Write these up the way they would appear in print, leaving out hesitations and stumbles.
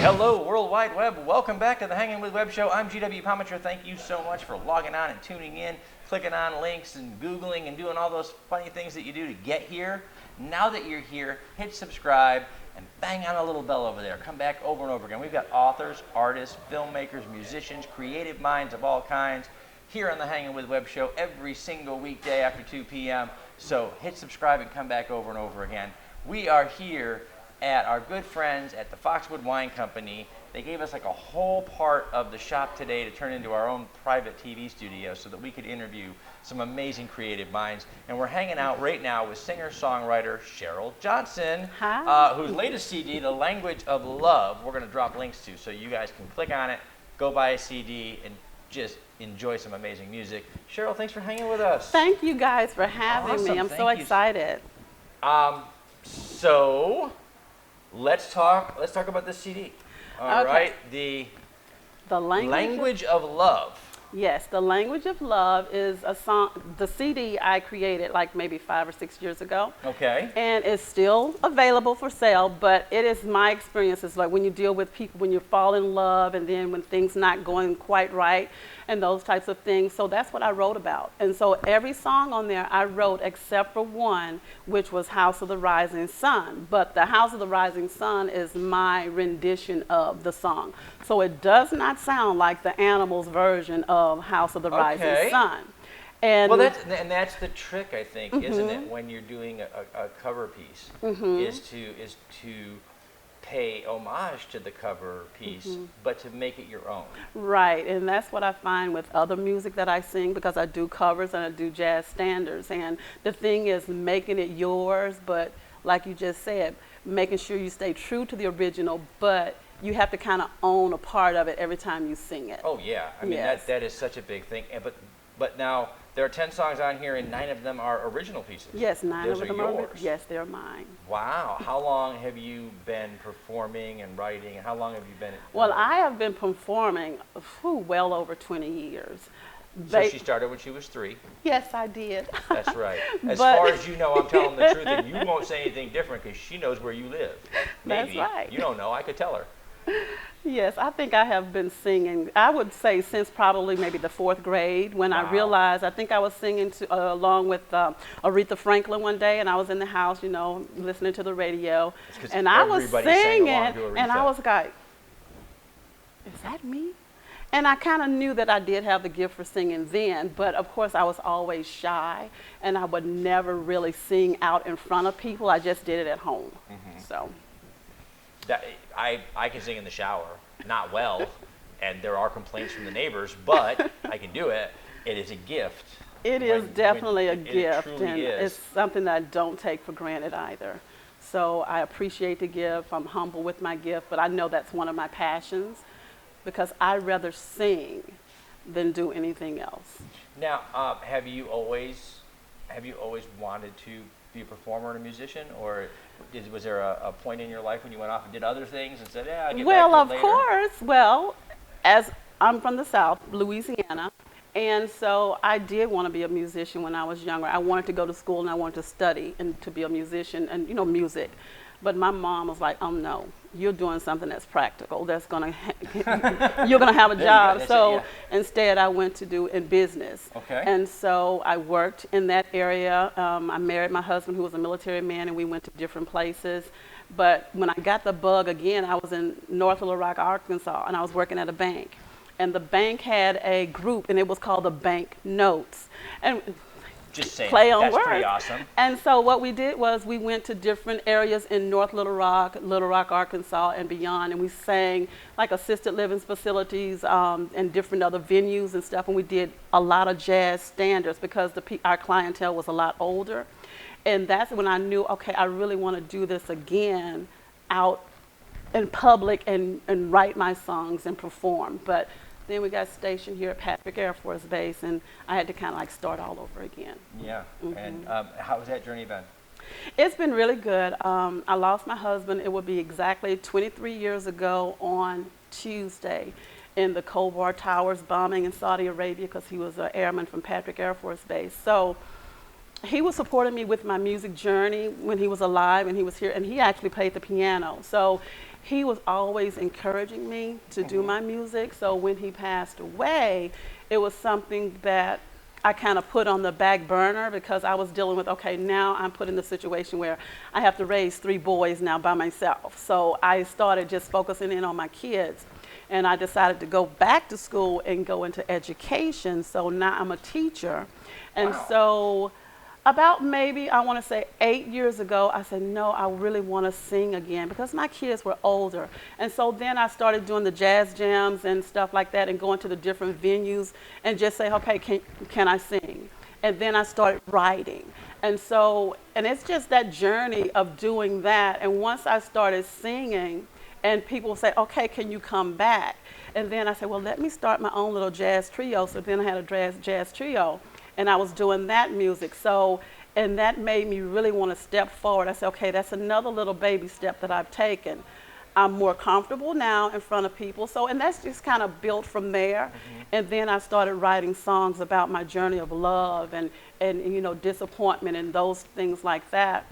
Hello, World Wide Web. Welcome back to the Hangin with Web Show. I'm GW Pomichter. Thank you so much for logging on and tuning in, clicking on links and Googling and doing all those funny things that you do to get here. Now that you're here, hit subscribe and bang on a little bell over there. Come back over and over again. We've got authors, artists, filmmakers, musicians, creative minds of all kinds here on the Hangin with Web Show every single weekday after 2 p.m. So hit subscribe and come back over and over again. We are here at our good friends at the Foxwood Wine Company. They gave us like a whole part of the shop today to turn into our own private TV studio so that we could interview some amazing creative minds. And we're hanging out right now with singer-songwriter Shyrl Johnson, whose latest CD, The Language of Love, we're going to drop links to so you guys can click on it, go buy a CD, and just enjoy some amazing music. Shyrl, thanks for hanging with us. Thank you guys for having me. I'm so excited. So let's talk about this CD. All right, the Language of Love. Yes, The Language of Love is a song, the CD I created like maybe 5 or 6 years ago. Okay. And it's still available for sale, but it is my experiences, like when you deal with people, when you fall in love and then when things not going quite right and those types of things. So that's what I wrote about. And so every song on there I wrote except for one, which was House of the Rising Sun. But the House of the Rising Sun is my rendition of the song. So it does not sound like the Animals version of House of the Rising Sun. And well, that's the trick, I think, isn't it? When you're doing a cover piece, is to pay homage to the cover piece, but to make it your own. Right, and that's what I find with other music that I sing, because I do covers and I do jazz standards. And the thing is making it yours, but like you just said, making sure you stay true to the original, but you have to kind of own a part of it every time you sing it. Oh yeah, I mean that is such a big thing. But now there are 10 songs on here, and 9 of them are original pieces. Yes, 9 of them are yours. Yes, they're mine. Wow, how long have you been performing and writing, and how long have you been? Well, I have been performing well over 20 years. So she started when she was 3. Yes, I did. That's right. As far as you know, I'm telling the truth, and you won't say anything different because she knows where you live. Maybe. That's right. You don't know. I could tell her. Yes, I think I have been singing, I would say since probably maybe the 4th grade, when I realized, I think I was singing along with Aretha Franklin one day, and I was in the house, you know, listening to the radio, and I was singing, and I was like, is that me? And I kind of knew that I did have the gift for singing then, but of course I was always shy, and I would never really sing out in front of people. I just did it at home. So. I can sing in the shower, not well, and there are complaints from the neighbors, but I can do it. It is a gift. It is definitely a gift, and it's something that I don't take for granted either. So I appreciate the gift. I'm humble with my gift, but I know that's one of my passions, because I'd rather sing than do anything else. Now, have you always wanted to be a performer and a musician, or was there a point in your life when you went off and did other things and said, yeah, I'll get back to it later? Of course. Well, as I'm from the South, Louisiana, and so I did want to be a musician when I was younger. I wanted to go to school and I wanted to study and to be a musician and, you know, music. But my mom was like, oh no, you're doing something that's practical. That's gonna you're gonna have a job. So instead I went to do in business. Okay. And so I worked in that area. I married my husband, who was a military man, and we went to different places. But when I got the bug again, I was in North Little Rock, Arkansas, and I was working at a bank. And the bank had a group, and it was called the Bank Notes. And just saying, play on that's words. Pretty awesome. And so what we did was we went to different areas in North Little Rock, Arkansas, and beyond, and we sang like assisted living facilities and different other venues and stuff, and we did a lot of jazz standards because our clientele was a lot older. And that's when I knew, okay, I really want to do this again out in public and write my songs and perform. But then we got stationed here at Patrick Air Force Base, and I had to kind of like start all over again. Yeah, and how has that journey been? It's been really good. I lost my husband, it would be exactly 23 years ago on Tuesday in the Khobar Towers bombing in Saudi Arabia, because he was an airman from Patrick Air Force Base. So he was supporting me with my music journey when he was alive and he was here, and he actually played the piano. So he was always encouraging me to do my music. So when he passed away, it was something that I kind of put on the back burner because I was dealing with, okay, now I'm put in the situation where I have to raise 3 boys now by myself. So I started just focusing in on my kids, and I decided to go back to school and go into education. So now I'm a teacher. And Wow. so about maybe, I want to say 8 years ago, I said, no, I really want to sing again because my kids were older. And so then I started doing the jazz jams and stuff like that and going to the different venues and just say, okay, can I sing? And then I started writing. And so, and it's just that journey of doing that. And once I started singing and people say, okay, can you come back? And then I said, well, let me start my own little jazz trio. So then I had a jazz trio. And I was doing that music. So, and that made me really want to step forward. I said, okay, that's another little baby step that I've taken. I'm more comfortable now in front of people. So, and that's just kind of built from there. And then I started writing songs about my journey of love and you know, disappointment and those things like that,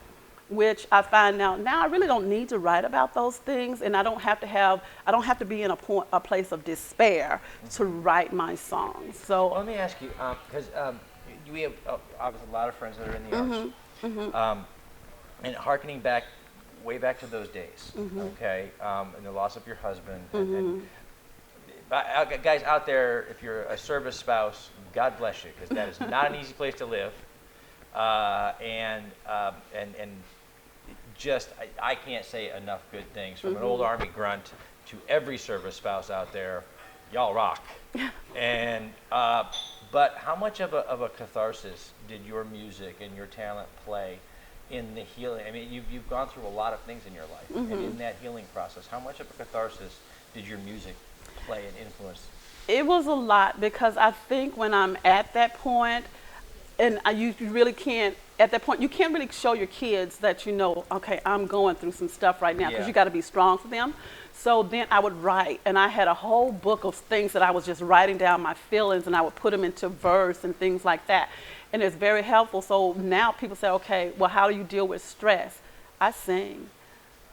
which I find out now I really don't need to write about those things, and I don't have to be in a place of despair to write my songs. So Well, let me ask you, because we have obviously a lot of friends that are in the arts, and hearkening back, way back to those days, okay, and the loss of your husband, and guys out there, if you're a service spouse, God bless you, because that is not an easy place to live, and just I can't say enough good things from an old Army grunt to every service spouse out there. Y'all rock. And but how much of a catharsis did your music and your talent play in the healing? I mean, you've gone through a lot of things in your life, and in that healing process, how much of a catharsis did your music play and influence? it was a lot because I think when I'm at that point, and you really can't, at that point, you can't really show your kids that, you know, okay, I'm going through some stuff right now, because you got to be strong for them. So then I would write, and I had a whole book of things that I was just writing down my feelings, and I would put them into verse and things like that. And it's very helpful. So now people say, okay, well, how do you deal with stress? I sing.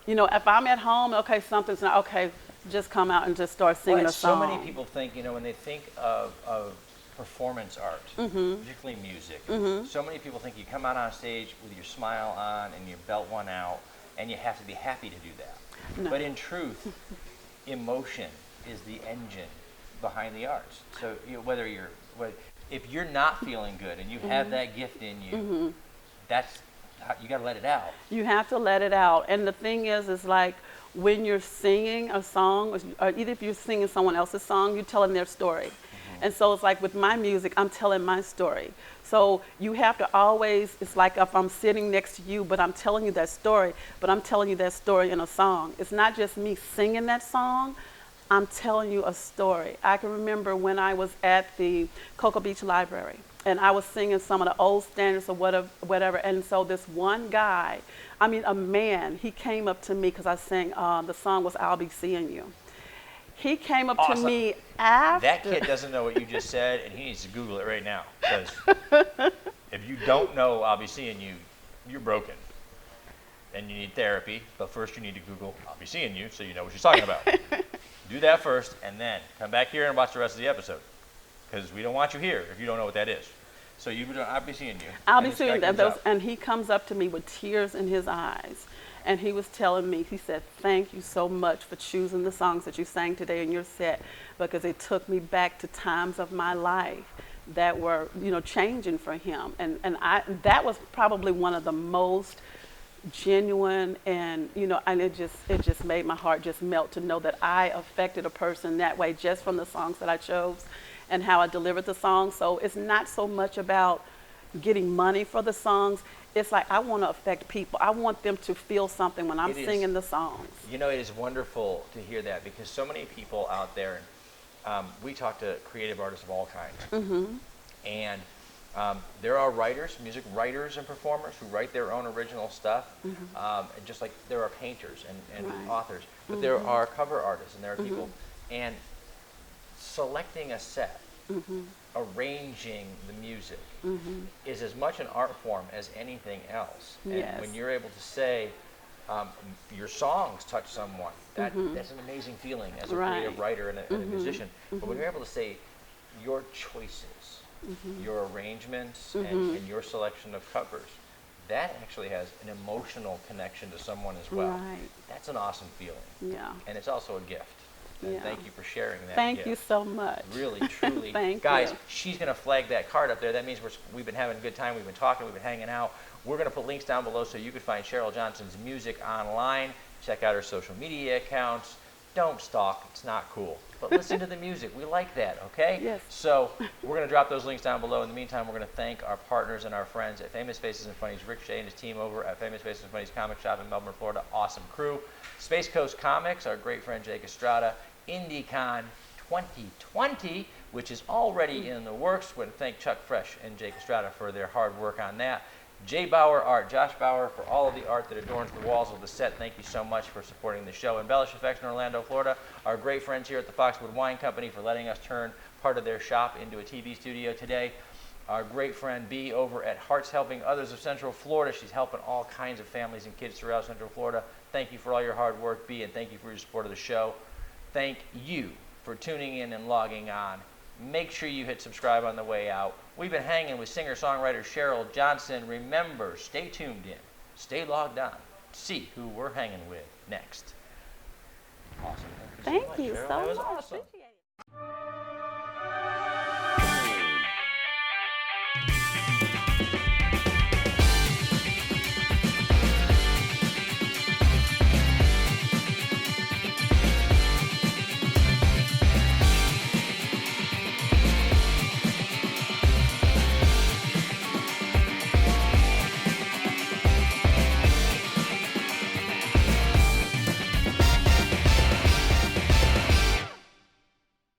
You know, if I'm at home, okay, something's not, okay, just come out and just start singing a song. So many people think, you know, when they think of performance art, particularly music, so many people think you come out on stage with your smile on and you belt one out, and you have to be happy to do that. No. But in truth, emotion is the engine behind the arts. So you know, if you're not feeling good and you have that gift in you, that's you got to let it out. You have to let it out. And the thing is like when you're singing a song, or either if you're singing someone else's song, you're telling their story. And so it's like with my music, I'm telling my story. So you have to always, it's like if I'm sitting next to you, but I'm telling you that story, but I'm telling you that story in a song. It's not just me singing that song, I'm telling you a story. I can remember when I was at the Cocoa Beach Library, and I was singing some of the old standards or whatever. And so this one guy, I mean a man, he came up to me because I sang, the song was I'll Be Seeing You. He came up to me after. That kid doesn't know what you just said, and he needs to Google it right now. Because if you don't know I'll Be Seeing You, you're broken. And you need therapy, but first you need to Google I'll Be Seeing You so you know what she's talking about. Do that first, and then come back here and watch the rest of the episode. Because we don't want you here if you don't know what that is. So I'll Be Seeing You. I'll Be Seeing that. And he comes up to me with tears in his eyes. And he was telling me, he said, thank you so much for choosing the songs that you sang today in your set, because it took me back to times of my life that were, you know, changing for him. And that was probably one of the most genuine, and, you know, and it just made my heart just melt to know that I affected a person that way just from the songs that I chose and how I delivered the songs. So it's not so much about getting money for the songs. It's like I want to affect people. I want them to feel something when I'm singing the songs. You know, it is wonderful to hear that, because so many people out there, we talk to creative artists of all kinds. And there are writers, music writers and performers who write their own original stuff, and just like there are painters and authors. But there are cover artists, and there are people. And selecting a set, arranging the music is as much an art form as anything else. And when you're able to say, your songs touch someone. That's an amazing feeling as a creative writer and a musician. But when you're able to say your choices, your arrangements, and your selection of covers, that actually has an emotional connection to someone as well. Right. That's an awesome feeling. Yeah. And it's also a gift. And Yeah. thank you for sharing that Thank gift. you so much. Really, truly. Thank Guys, you. she's going to flag that card up there. That means we've been having a good time. We've been talking. We've been hanging out. We're going to put links down below so you can find Shyrl Johnson's music online. Check out her social media accounts. Don't stalk. It's not cool. But listen to the music. We like that, okay? Yes. So we're going to drop those links down below. In the meantime, we're going to thank our partners and our friends at Famous Faces and Funnies, Rick Shea and his team over at Famous Faces and Funnies Comic Shop in Melbourne, Florida. Awesome crew. Space Coast Comics, our great friend Jake Estrada. IndieCon 2020, which is already in the works. We want to thank Chuck Fresh and Jake Estrada for their hard work on that. Jay Bauer Art, Josh Bauer for all of the art that adorns the walls of the set. Thank you so much for supporting the show. Embellish Effects in Orlando, Florida. Our great friends here at the Foxwood Wine Company for letting us turn part of their shop into a TV studio today. Our great friend B over at Hearts Helping Others of Central Florida. She's helping all kinds of families and kids throughout Central Florida. Thank you for all your hard work, B, and thank you for your support of the show. Thank you for tuning in and logging on. Make sure you hit subscribe on the way out. We've been hanging with singer-songwriter Shyrl Johnson. Remember, stay tuned in, stay logged on, see who we're hanging with next. Awesome. Thank you Shyrl. so That was much. awesome. Appreciate it.